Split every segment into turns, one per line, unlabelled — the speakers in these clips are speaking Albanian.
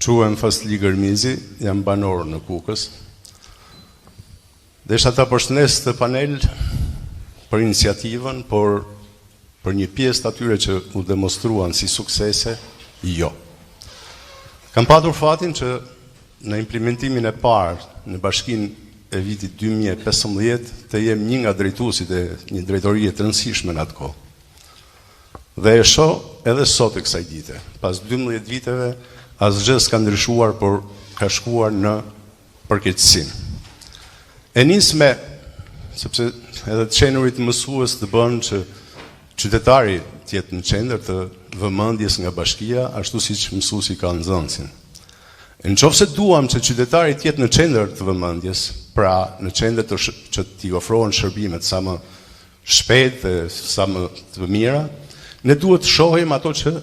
Quhem Fasli Gërmizi, jam banor në Kukës. Desha ta përshëndes të panel për iniciativën, por për një pjesë të atyre që u demonstruan si suksese, jo. Kam patur fatin që në implementimin e parë në bashkinë e vitit 2015 të jem një nga drejtuesit e një drejtorie të rëndësishme në atë kohë. Dhe e shoh edhe sot e kësaj dite. Pas 12 viteve, asgjë s'ka ndryshuar, por ka shkuar në përkeqësim. E nis me, sepse edhe të qenurit mësues të bën që qytetari të jetë në qendër të vëmendjes nga bashkia, ashtu siç mësuesi ka nxënësin. Nëse duam që qytetari të jetë në qendër të vëmendjes, pra në qendër që t'i ofrohen shërbimet sa më shpejt dhe sa më të mira, ne duhet të shohim ato që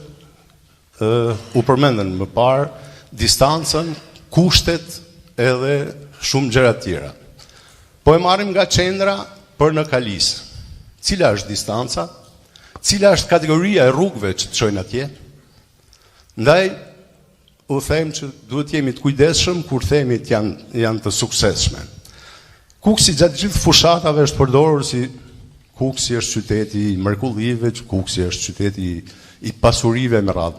u përmendën më parë, distancën, kushtet edhe shumë gjëra tjera. Po e marrim nga qendra për në Kalis. Cila është distanca? Cila është kategoria e rrugëve që të çojnë atje? Ndaj u them që duhet jemi të kujdesshëm kur themi të janë të suksesshme. Kuksi gjatë gjithë fushatave është përdorur si Kuksi është qyteti i mrekullive, Kuksi është qyteti i pasurive me radhë.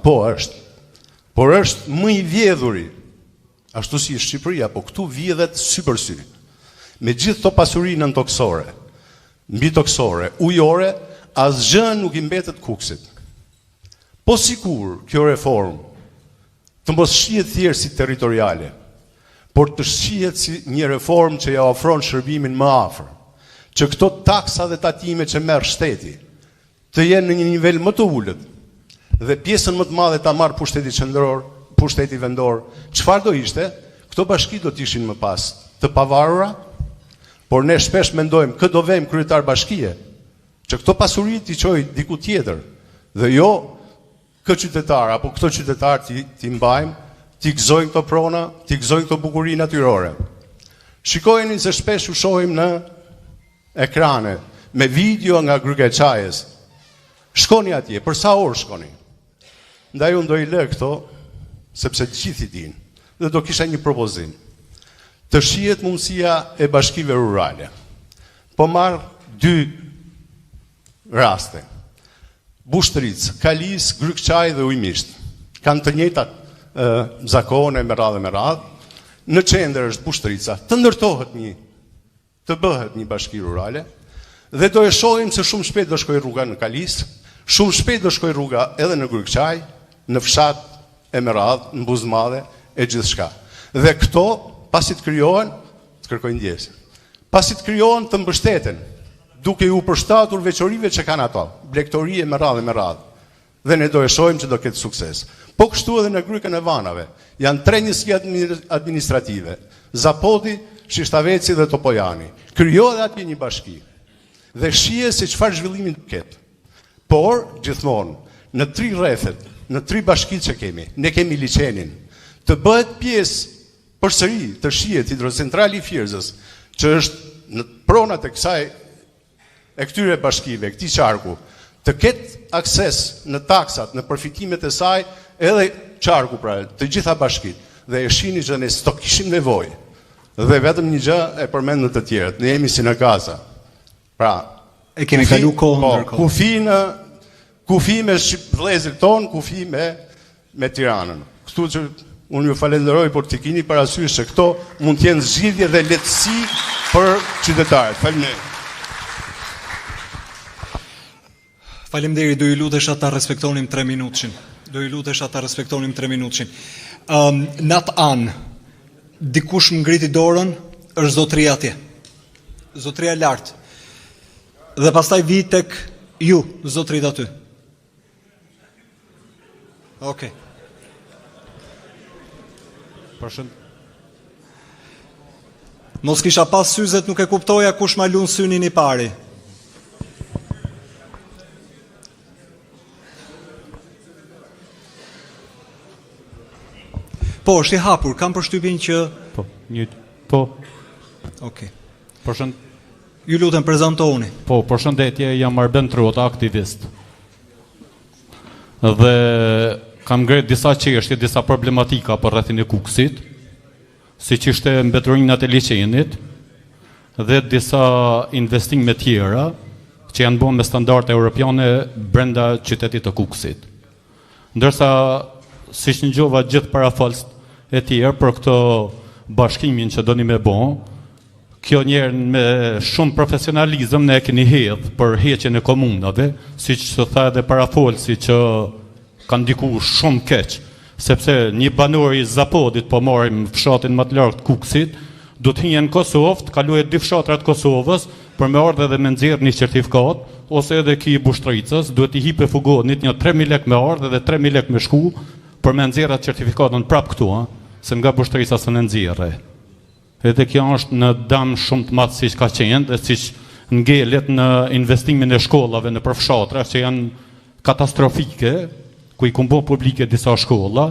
Por është më i vjedhuri, ashtu si Shqipëria, po këtu vjedhet sy për sy. Me gjithë to pasuri nëntoksore, mbi toksore, ujore, asgjë nuk i mbetet Kuksit. Po sikur kjo reformë të mos shihet thjesht si territoriale, por të shihet si një reformë që ja ofron shërbimin më afër, që këto taksa dhe tatime që merr shteti të jenë në një nivel më të ulët dhe pjesën më të madhe ta marr pushteti qendror, pushteti vendor. Çfarë do ishte? Këto bashki do të ishin më pas të pavarura, por ne shpesh mendojmë kë do vëmë kryetar bashkie, që këto pasuri t'i çoj diku tjetër dhe jo kë qytetar apo këto qytetar ti mbajmë, ti gëzojnë këto prona, ti gëzojnë këto bukuri natyrore. Shikojeni se shpesh u shohim në ekrane me video nga Gryka e Çajës. Shkoni atje, për sa orë shkoni? Ndaj unë do i lë këto, sepse të gjithë i dinë, dhe do kisha një propozim. Të shihet mundësia e bashkive rurale. Po marr 2 raste. Bushtric, Kalis, Gryk Çaj dhe Ujmisht. Kanë të njëjtat zakone me radhë. Në qendër është Bushtrica. Të ndërtohet të bëhet një bashki rurale, dhe do e shohim se shumë shpejt do shkoj rruga në Kalis, shumë shpejt do shkoj rruga edhe në Gryqaj, në fshat e me radhë, në Buzëmadhe e gjithçka. Dhe këto, pasi të krijohen, të kërkojnë ndjesë. Pasi të krijohen të mbështeten, duke u përshtatur veçorive që kanë ato, blegtorie me radhë. Dhe ne do e shohim që do ketë sukses. Po kështu edhe në Grykën e Vanave, janë 3 njësi administrative, Zapodi, Shishtaveci dhe Topojani. Krijohet atje një bashki dhe shihet se çfarë zhvillimi do ketë. Por, gjithmonë, në 3 rrethet, në 3 bashkitë që kemi, ne kemi liçenin, të bëhet pjesë përsëri të shihet hidrocentrali i Fierzës, që është në pronat e kësaj e këtyre bashkive, këtij qarku, të ketë akses në taksat, në përfitimet e saj, edhe qarku pra, të gjitha bashkitë. Dhe e shihni që ne s'to kishim nevojë. Dhe vetëm një gjë e përmend në të tjerët, ne jemi si në Gaza. Pra,
e kemi kalu kohën ndërkohë.
Kufi me vëllezërit ton, kufi me Tiranën. Kështu që unë ju falenderoj, por t'i keni parasysh se këto mund të jenë zgjidhje dhe lehtësi për qytetarët. Faleminderit.
Faleminderit, do ju lutesha ta respektonim 3 minutëshin. Në atë anë, dikush më ngriti dorën, është zotria atje. Zotria lartë. Dhe pastaj vi tek ju, zotrit aty. Okej. Mos kisha pas syzet, nuk e kuptoja kush ma lun synin i pari. Po, është i hapur, kam përshtypjen që...
Po.
Okej. Ju lutem, prezantohuni.
Po, përshëndetje, jam Arben Truota, aktivist. Dhe kam ngret disa çështje, disa problematika për rrethin e Kukësit, siç ishte mbeturinat e liçenit dhe disa investime tjera që janë bërë me standarde europiane brenda qytetit të Kukësit. Ndërsa siç ngjova gjithë parafalës e tjerë për këtë bashkimin që doni me bë, kjo njerë me shumë profesionalizëm ne e keni hedhë për heqjen e komunave, siç të tha edhe parafolsi që kanë ndiku shumë keq, sepse një banor i Zapodit, po marrim fshatin më të larg të Kukësit, do të hinjen në Kosovë, të kalojë 2 fshatra të Kosovës për me ardhe dhe me nxjerr një certifikat, ose edhe ki i Bushtricës, duhet i hipe fugonit një 3.000 lek me ardhe dhe 3.000 lek me shku për me nxjerr atë certifikatën prap këtu, se nga Bushtrica së në nxjerrë. Edhe kjo është në dëm shumë të madh siç ka qenë dhe siç ngelet në investimin e shkollave në përfshatra që janë katastrofike, ku i kumbo publike disa shkolla,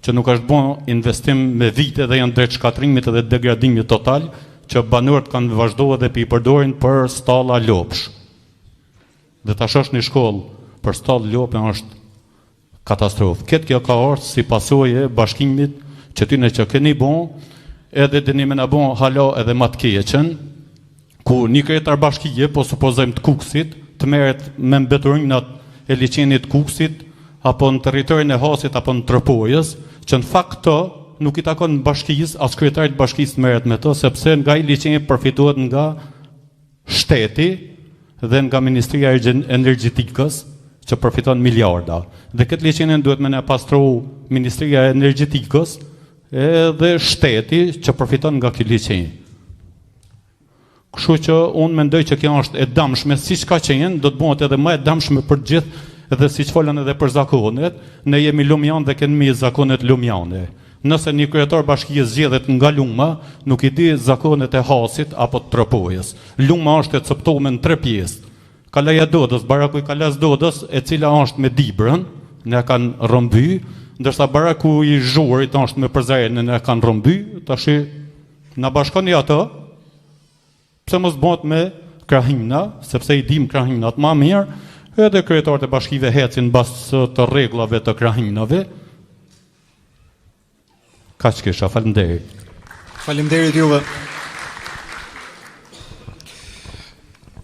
që nuk është bon investim me vite dhe janë drejt shkatrimit dhe degradimit total, që banorët kanë vazhduar dhe i përdorin për stalla lopsh. Dhe tash është një shkollë për stallë lopë është katastrofë. Këtë kjo ka ardhur si pasojë e bashkimit që ty në që keni bon, edhe dini me në bon hala edhe më të keqen, ku një kryetar bashkije, po supozojmë të Kukësit, të merret me mbeturinat e liçenit të Kukësit, apo në territorin e Hasit, apo në Tropojës, që në fakt këto nuk i takon bashkisë, as kryetarit bashkisë merret me to, sepse nga i liçeni përfitohet nga shteti dhe nga Ministria e Energjetikës, që përfiton miliarda. Dhe këtë liçenin duhet me ne pastru Ministria e Energjetikës edhe shteti që përfiton nga ky liçen. Kështu që unë mendoj që kjo është e dëmshme, siç ka qenë, do të bëhet edhe më e dëmshme për gjithë, edhe siç folën edhe për zakonet, ne jemi lumjan dhe kemi zakonet lumjane. Nëse një kryetar bashkie zgjedhet nga Luma, nuk i di zakonet e Hasit apo të Tropojës. Luma është e coptuar në 3 pjesë. Kalaja Dodës, baraku i Kalas Dodës, e cila është me Dibrën, ne kanë rrëmby, ndërsa baraku i Zhurit është me Përzerën, ne kanë rrëmby, tash na bashkoni ato, pse mos bëhet me Krahina, sepse i dim Krahinat më mirë, edhe kryetarët e bashkive hecin mbas të rregullave të Krahinave. Kaq kisha, faleminderit.
Faleminderit juve.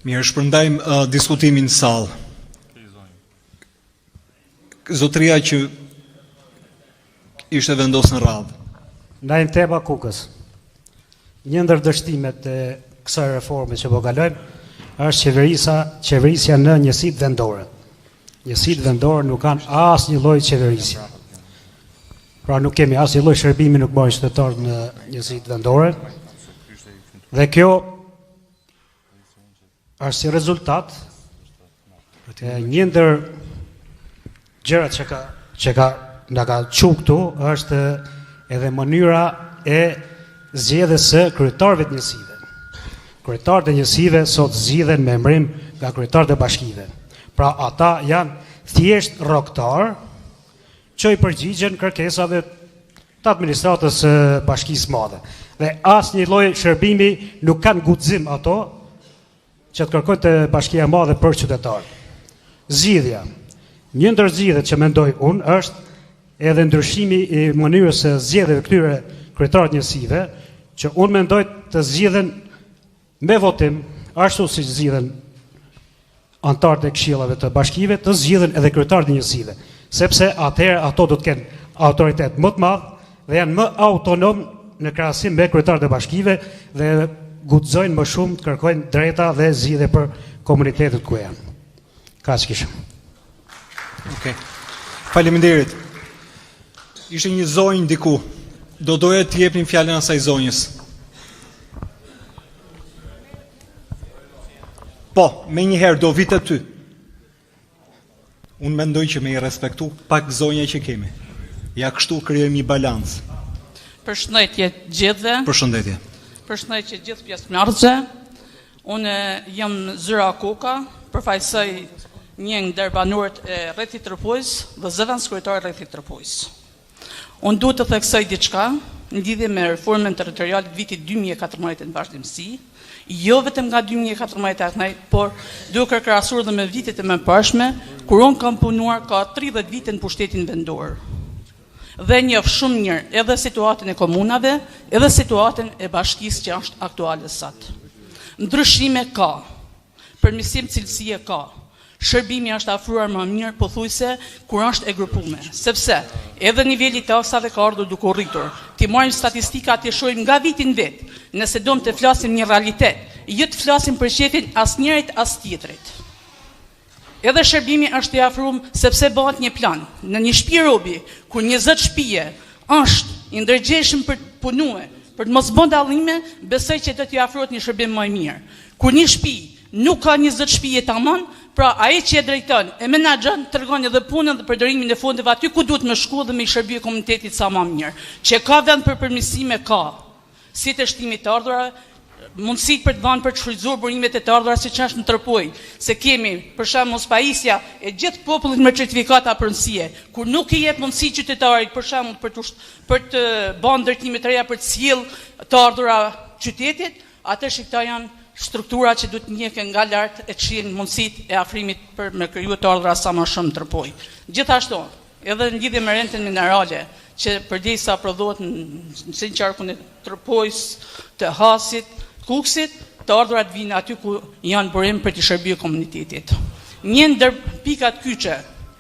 Mirë, shpërndajmë diskutimin në sallë. Zotëria që ishte vendosur në radhë.
Ndajmë tema Kukës. Një ndër dështimet e kësaj reforme që po kalojmë është qeverisja në njësitë vendore. Njësitë vendore nuk kanë asnjë lloj qeverisje. Pra nuk kemi asnjë lloj shërbimi nuk bëhen qytetarët në njësitë vendore. Dhe kjo është si rezultat e një ndër gjërat që nga ka çu këtu është edhe mënyra e zgjedhjes së kryetarëve të njësive. Kryetarët e njësive sot zgjidhen me emrim nga kryetarët e bashkive. Pra ata janë thjesht rroktar që i përgjigjen kërkesave të administratës së bashkisë madhe. Dhe asnjë lloj shërbimi nuk kanë guxim ato që të kërkojnë të bashkia madhe për qytetarë. Zgjidhja. Një ndër zgjidhjet që mendoj unë është edhe ndryshimi i mënyrës së zgjedhjeve këtyre kryetarëve njësive, që unë mendoj të zgjidhen me votim, ashtu si zgjidhen anëtarët e këshillave të bashkive, të zgjidhen edhe kryetarët e njësive, sepse atëherë ato do të kenë autoritet më të madh dhe janë më autonom në krahasim me kryetarët e bashkive dhe guxojnë më shumë të kërkojnë drejta dhe zgjidhje për komunitetet ku janë. Kaq kisha.
Okej. Faleminderit. Ishte një zonjë diku. Do doja të jepnim fjalën asaj zonjës. Po, me njëherë do vitë ty. Unë mendoj që me i respektu pak zonja që kemi. Ja kështu krijojmë një balancë.
Përshëndetje gjithëve.
Përshëndetje.
Përshëndetje gjithë pjesëmarrësve. Unë jam Zyra Kuka, përfaqësoj një ndër banorët e rrethit Tropojës dhe zëvendës kryetare rrethit Tropojës. Unë duhet të theksoj diçka, në lidhje me reformën territoriale të vitit 2014 në vazhdimsi, jo vetëm nga 2014, por duke krahasuar dhe me vitet e mëparshme, kur unë kam punuar ka 30 vite në pushtetin vendor. Dhe njeh shumë mirë edhe situatën e komunave, edhe situatën e bashkisë që është aktuale sot. Ndryshime ka, përmirësim cilësie ka. Shërbimi është afruar më mirë pothuajse kur është e grupuar, sepse edhe niveli i taksave ka ardhur duke u rritur. Ti marrim statistikat të shohim nga viti në vit, nëse do të flasim një realitet, jo të flasim për qetin as njërit as tjetrit. Edhe shërbimi është i afruar sepse bëhet një plan. Në një shtëpi robi, kur 20 shtëpie është i ndërgjegjshëm për të punuar, për të mos bën dallime, besoj që do t'i afrohet një shërbim më i mirë. Kur një shtëpi nuk ka 20 shtëpie tamam, pra ai që e drejton, e menaxhon, tregon edhe punën dhe përdorimin e fondeve aty ku duhet me shku dhe me i shërbyer komunitetit sa më mirë. Që ka vend për përmirësime ka. Si të shtimit të ardhurave, mundësit për të dhënë për të shfrytzuar burimet e të ardhura siç është në Tërpoj, se kemi për shembull spajisja e gjithë popullit me certifikata pronësie, kur nuk i jep mundësi qytetarit për shembull për të bën ndërtime të reja për të sjell të ardhura qytetit, atë këta janë struktura që duhet njehen nga lart e çin mundësitë e afrimit për me krijuar të ardhura sa më shumë në Tërpoj. Gjithashtu, edhe në lidhje me rentën minerale, që përdisa prodhohet në sinqarkun e Tërpojës, të Hasit, Kuksit, të ardhurat vinë aty ku janë burim për të shërbyer komunitetit. Një ndër pikat kyçe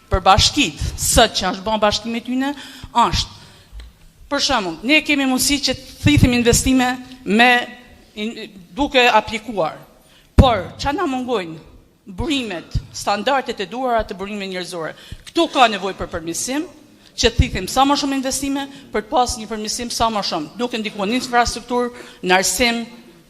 për bashkitë, sot që është bën bashkime tyne, është, për shembull, ne kemi mundësi që të thithim investime duke aplikuar, por çfarë na mungojnë? Burimet, standardet e duhura të burimeve njerëzore. Këtu ka nevojë për përmirësim, që të thithim sa më shumë investime për të pas një përmirësim sa më shumë, duke ndikuar në infrastrukturë, në arsim,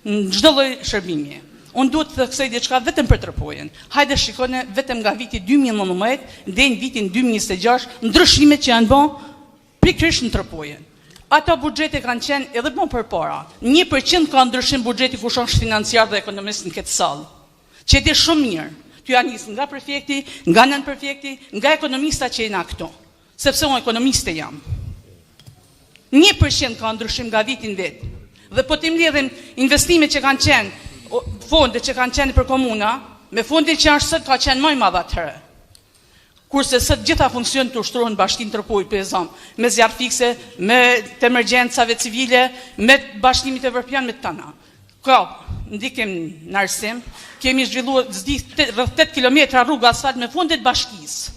në çdo lloj shërbimi. Unë duhet të theksoj diçka vetëm për Tërpojën. Hajde shikoni vetëm nga viti 2019 deri në vitin 2026 ndryshimet që janë bën pikërisht në Tërpojën. Ato buxhete kanë qenë edhe më përpara. 1% ka ndryshim buxheti kush është financiar dhe ekonomist në këtë sallë. Që di shumë mirë. Ty janë nisë nga prefekti, nga nën prefekti, nga ekonomista që jena këtu. Sepse unë ekonomiste jam. 1% ka ndryshim nga viti në vit. Dhe po të mbledhim investimet që kanë qenë, fondet që kanë qenë për komuna, me fondin që është sot ka qenë më i madh atëherë. Kurse sot gjitha funksionet të ushtrohen Bashkinë Tërpoj, për ezam, me zjarr fikse, me të emergjencave civile, me bashkimit evropian, me tana. Ka, ndikim në arsim, kemi zhvilluar rreth 8 kilometra rrugë asfalt me fondet bashkisë.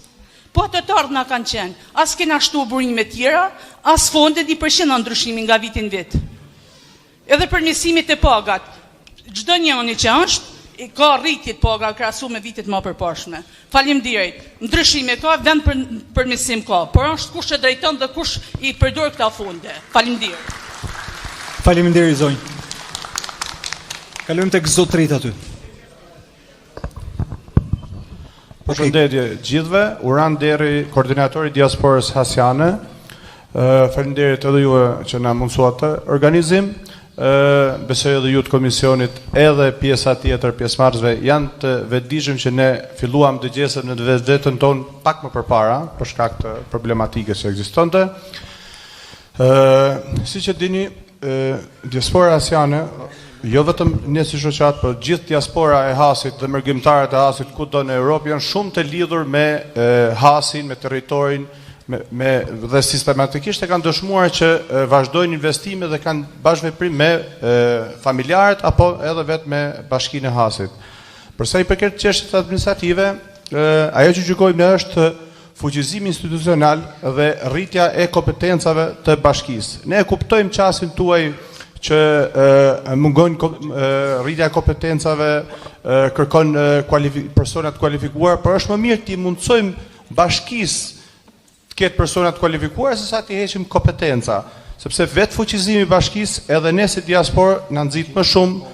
Po ato të ardhmë kanë qenë, as kena shtu burime tjera, as fondet 1% ndryshimi nga vitin vit. Edhe përmirësimit e pagat, çdo njëri që është, ka rritje të paga krahasuar me vitet më përparshme. Faleminderit. Ndryshime ka, vend për përmirësim ka, por është kush e drejton dhe kush i përdor këta fonde. Faleminderit.
Faleminderit zonjë. Kalojmë tek zotërit aty.
Përshëndetje gjithëve, uran deri koordinatori diasporës hasiane. Faleminderit edhe juve që na mundsuat të organizim. Besoj edhe ju të komisionit edhe pjesa tjetër pjesëmarrësve janë të vetëdijshëm që ne filluam dëgjesën në vetën tonë pak më përpara për shkak të problematikës që ekzistonte. Siç e dini, diaspora hasiane, jo vetëm ne si shoqat, por gjithë diaspora e Hasit dhe mërgjimtarët e Hasit kudo në Europë janë shumë të lidhur me Hasin, me territorin, dhe sistematikisht e kanë dëshmuar që vazhdojnë investime dhe kanë bashkëveprim me familjarët apo edhe vetë me Bashkinë e Hasit. Përsa i përket çështjes administrative, ajo që gjykojmë ne është fuqizimi institucional dhe rritja e kompetencave të bashkisë. Ne e kuptojmë çastin tuaj që mungon rritja e kompetencave, kërkon persona të kualifikuar, por është më mirë ti mundsojmë bashkisë këtë personat kualifikuar se sa ti heqim kompetenca, sepse vetë fuqizimi i bashkisë edhe ne si diasporë na nxit më shumë,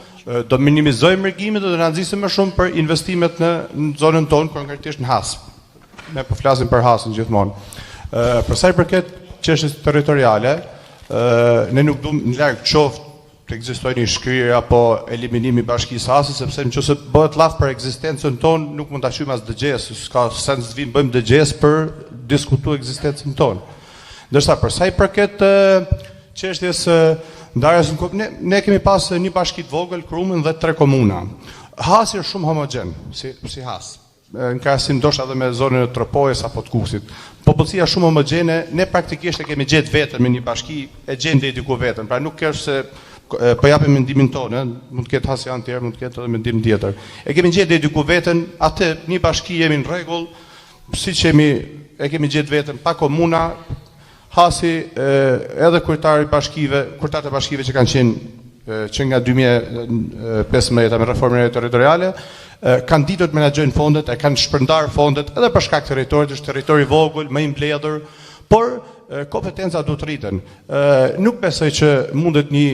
do minimizojmë mërgimet dhe na nxisim më shumë për investimet në zonën tonë, konkretisht në Has. Ne po flasim për Hasin gjithmonë. Për sa i përket çështjes territoriale, ne nuk duam në larg qoftë të ekzistojë një shkrirje apo eliminimi i bashkisë Hasit, sepse nëse bëhet llaf për ekzistencën tonë, nuk mund ta shojmë as dëgjes, s'ka sens të vim bëjmë dëgjes për diskutuar ekzistencën tonë. Ndërsa për sa i përket çështjes së ndarjes ne kemi pas një bashki të vogël, Krumën dhe 3 komuna. Hasi është shumë homogjen, si has. Në krahasim ndoshta edhe me zonën e Tropojës apo të Kukësit. Popullsia shumë homogjene, ne praktikisht e kemi gjetë veten me një bashki, e gjen deri diku veten. Pra nuk është se po japim mendimin tonë, mund të ketë hasi anë tjetër, mund të ketë edhe mendim tjetër. E kemi gjetë deri diku veten, atë një bashki jemi në rregull, siç e kemi gjetë veten pa komuna. Hasi edhe kryetarët e bashkive që kanë qenë që nga 2015 me reformën territoriale, kanë ditur të menaxhojnë fondet, e kanë shpërndar fondet edhe për shkak të territorit, është territori vogël, më i mbledhur, por kompetenca duhet të rriten. Nuk besoj që mundet një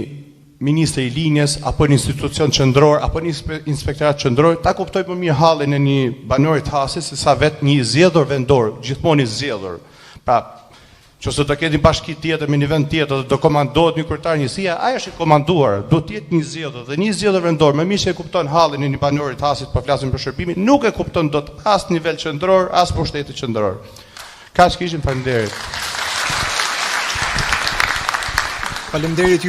ministri i linjes apo një institucion qendror apo një inspektorat qendror ta kuptoj më mirë hallin e një banori të Hasit se sa vetë një zgjedhur vendor, gjithmonë i zgjedhur. Pra, nëse do ketë një bashki tjetër me një vend tjetër dhe do komandohet një kryetar njësia, ai është i komanduar, duhet të jetë një zgjedhur dhe një zgjedhur vendor, më mirë se e kupton hallin e një banori të Hasit, po flasim për shërbimin, nuk e kupton dot as nivel qendror, as pushteti qendror. Kaq kishim, faleminderit.
Faleminderit.